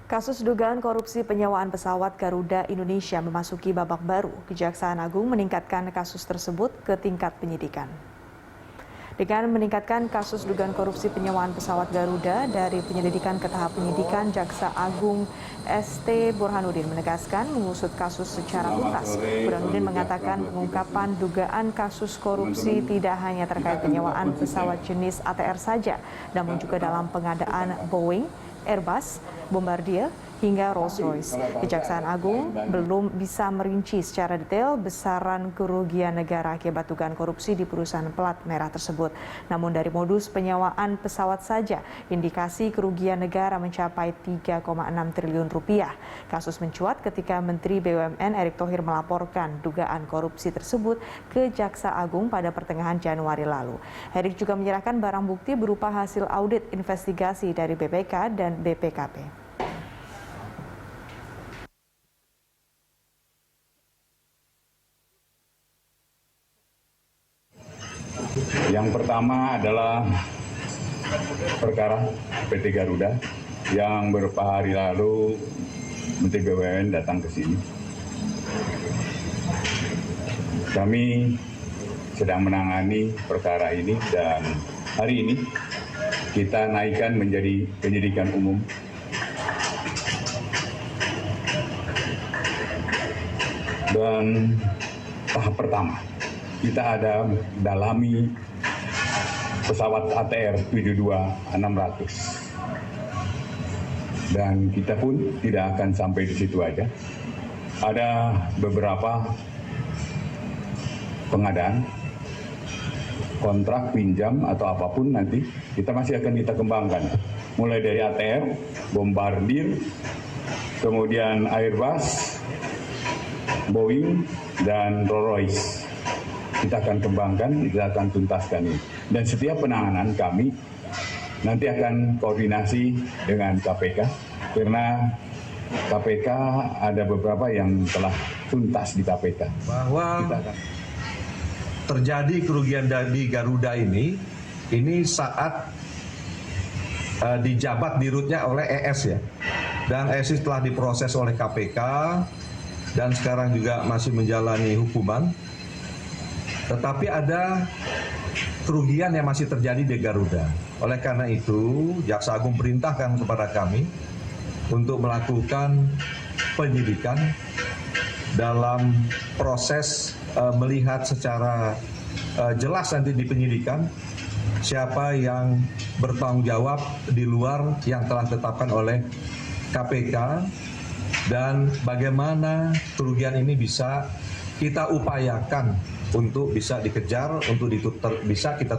Kasus dugaan korupsi penyewaan pesawat Garuda Indonesia memasuki babak baru. Kejaksaan Agung meningkatkan kasus tersebut ke tingkat penyidikan. Dengan meningkatkan kasus dugaan korupsi penyewaan pesawat Garuda dari penyelidikan ke tahap penyidikan, Jaksa Agung ST Burhanuddin menegaskan mengusut kasus secara tuntas. Burhanuddin mengatakan pengungkapan dugaan kasus korupsi tidak hanya terkait penyewaan pesawat jenis ATR saja, namun juga dalam pengadaan Boeing, Airbus, Bombardier, hingga Rolls-Royce. Kejaksaan Agung belum bisa merinci secara detail besaran kerugian negara akibat dugaan korupsi di perusahaan pelat merah tersebut. Namun dari modus penyewaan pesawat saja, indikasi kerugian negara mencapai 3,6 triliun rupiah. Kasus mencuat ketika Menteri BUMN Erick Thohir melaporkan dugaan korupsi tersebut ke Jaksa Agung pada pertengahan Januari lalu. Erick juga menyerahkan barang bukti berupa hasil audit investigasi dari BPK dan BPKP. Yang pertama adalah perkara PT Garuda yang beberapa hari lalu Menteri BUMN datang ke sini. Kami sedang menangani perkara ini dan hari ini kita naikkan menjadi penyidikan umum. Dan tahap pertama, kita ada dalami pesawat ATR 72600. Dan kita pun tidak akan sampai di situ aja. Ada beberapa pengadaan, kontrak pinjam atau apapun nanti kita masih akan kita kembangkan. Mulai dari ATR, Bombardier, kemudian Airbus, Boeing, dan Rolls-Royce. Kita akan kembangkan, kita akan tuntaskan ini. Dan setiap penanganan kami nanti akan koordinasi dengan KPK, karena KPK ada beberapa yang telah tuntas di KPK. Bahwa terjadi kerugian di Garuda ini saat dijabat dirutnya oleh ES ya. Dan ES telah diproses oleh KPK dan sekarang juga masih menjalani hukuman. Tetapi ada kerugian yang masih terjadi di Garuda. Oleh karena itu, Jaksa Agung perintahkan kepada kami untuk melakukan penyidikan dalam proses melihat secara jelas nanti di penyidikan siapa yang bertanggung jawab di luar yang telah ditetapkan oleh KPK dan bagaimana kerugian ini bisa kita upayakan untuk bisa dikejar, untuk bisa kita